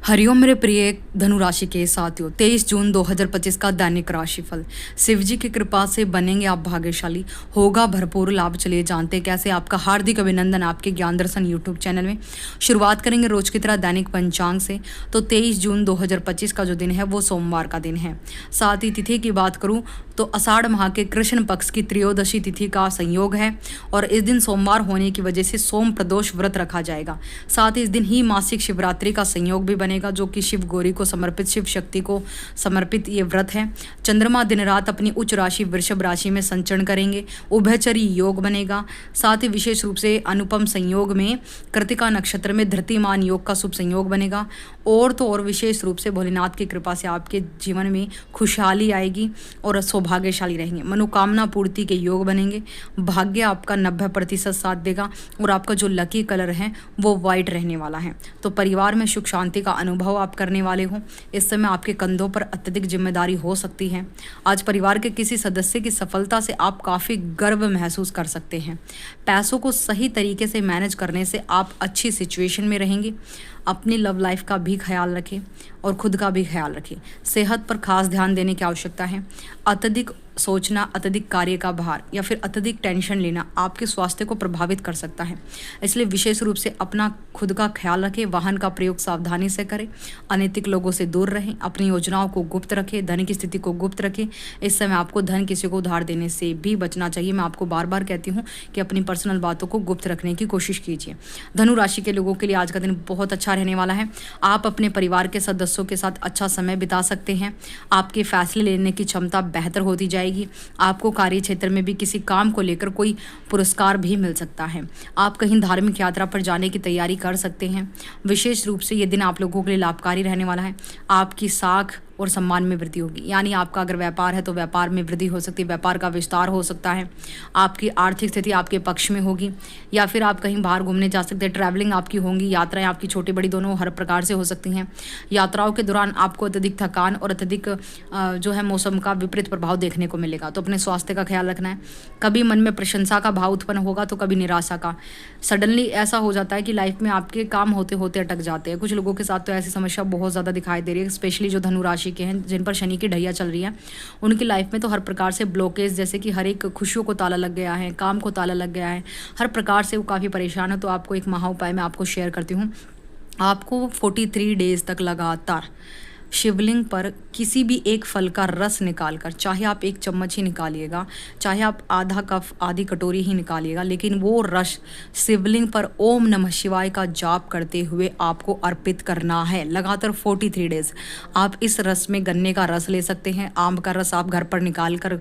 हरिओम मेरे प्रिय धनु राशि के साथियों, 23 जून 2025 का दैनिक राशिफल। शिव जी की कृपा से बनेंगे आप भाग्यशाली, होगा भरपूर लाभ। चलिए जानते हैं कैसे। आपका हार्दिक अभिनंदन आपके ज्ञान दर्शन यूट्यूब चैनल में। शुरुआत करेंगे रोज की तरह दैनिक पंचांग से। तो 23 जून 2025 का जो दिन है वो सोमवार का दिन है। साथ ही तिथि की बात करूँ तो आषाढ़ माह के कृष्ण पक्ष की त्रयोदशी तिथि का संयोग है और इस दिन सोमवार होने की वजह से सोम प्रदोष व्रत रखा जाएगा। साथ ही इस दिन ही मासिक शिवरात्रि का संयोग भी बनेगा, जो कि शिव गौरी को समर्पित, शिव शक्ति को समर्पित ये व्रत है। चंद्रमा दिन रात अपनी उच्च राशि वृषभ राशि में संचरण करेंगे, उभयचरी योग बनेगा। साथ ही विशेष रूप से अनुपम संयोग में कृतिका नक्षत्र में धृतिमान योग का शुभ संयोग बनेगा। और तो और विशेष रूप से भोलेनाथ की कृपा से आपके जीवन में खुशहाली आएगी और सौभाग्यशाली रहेंगे। मनोकामना पूर्ति के योग बनेंगे। भाग्य आपका 90% साथ देगा और आपका जो लकी कलर है वो वाइट रहने वाला है। तो परिवार में सुख शांति का अनुभव आप करने वाले हो। इस समय आपके कंधों पर अत्यधिक जिम्मेदारी हो सकती है। आज परिवार के किसी सदस्य की सफलता से आप काफ़ी गर्व महसूस कर सकते हैं। पैसों को सही तरीके से मैनेज करने से आप अच्छी सिचुएशन में रहेंगे। अपनी लव लाइफ का भी ख्याल रखें और खुद का भी ख्याल रखें। सेहत पर खास ध्यान देने की आवश्यकता है। अत्यधिक सोचना, अत्यधिक कार्य का भार या फिर अत्यधिक टेंशन लेना आपके स्वास्थ्य को प्रभावित कर सकता है। इसलिए विशेष रूप से अपना खुद का ख्याल रखें। वाहन का प्रयोग सावधानी से करें। अनैतिक लोगों से दूर रहें। अपनी योजनाओं को गुप्त रखें। धन की स्थिति को गुप्त रखें। इस समय आपको धन किसी को उधार देने से भी बचना चाहिए। मैं आपको बार बार कहती हूँ कि अपनी पर्सनल बातों को गुप्त रखने की कोशिश कीजिए। धनु राशि के लोगों के लिए आज का दिन बहुत अच्छा रहने वाला है। आप अपने परिवार के सदस्यों के साथ अच्छा समय बिता सकते हैं। आपके फैसले लेने की क्षमता बेहतर होती जाएगी। आपको कार्य क्षेत्र में भी किसी काम को लेकर कोई पुरस्कार भी मिल सकता है। आप कहीं धार्मिक यात्रा पर जाने की तैयारी कर सकते हैं। विशेष रूप से ये दिन आप लोगों के लिए लाभकारी रहने वाला है। आपकी साख और सम्मान में वृद्धि होगी। यानी आपका अगर व्यापार है तो व्यापार में वृद्धि हो सकती है, व्यापार का विस्तार हो सकता है। आपकी आर्थिक स्थिति आपके पक्ष में होगी या फिर आप कहीं बाहर घूमने जा सकते हैं। ट्रैवलिंग आपकी होंगी। यात्राएं आपकी छोटी बड़ी दोनों हर प्रकार से हो सकती हैं। यात्राओं के दौरान आपको अत्यधिक थकान और अत्यधिक जो है मौसम का विपरीत प्रभाव देखने को मिलेगा। तो अपने स्वास्थ्य का ख्याल रखना है। कभी मन में प्रशंसा का भाव उत्पन्न होगा तो कभी निराशा का। सडनली ऐसा हो जाता है कि लाइफ में आपके काम होते होते अटक जाते हैं। कुछ लोगों के साथ तो ऐसी समस्या बहुत ज़्यादा दिखाई दे रही है, स्पेशली जो धनु राशि के हैं, जिन पर शनि की ढैया चल रही है। उनकी लाइफ में तो हर प्रकार से ब्लॉकेज, जैसे कि हर एक खुशियों को ताला लग गया है, काम को ताला लग गया है, हर प्रकार से वो काफ़ी परेशान है। तो आपको एक महा उपाय मैं आपको शेयर करती हूँ। आपको 43 डेज तक लगातार शिवलिंग पर किसी भी एक फल का रस निकालकर, चाहे आप 1 चम्मच ही निकालिएगा, चाहे आप आधा कप, आधी कटोरी ही निकालिएगा, लेकिन वो रस शिवलिंग पर ओम नमः शिवाय का जाप करते हुए आपको अर्पित करना है लगातार 43 डेज। आप इस रस में गन्ने का रस ले सकते हैं। आम का रस आप घर पर निकाल कर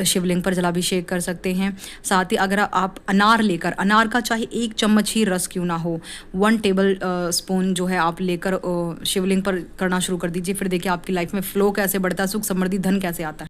शिवलिंग पर जलाभिषेक कर सकते हैं। साथ ही अगर आप अनार लेकर, अनार का चाहे 1 चम्मच ही रस क्यों ना हो, 1 टेबल स्पून जो है आप लेकर शिवलिंग पर करना शुरू कर दीजिए। फिर देखिए आपकी लाइफ में फ्लो कैसे बढ़ता है, सुख समृद्धि धन कैसे आता है।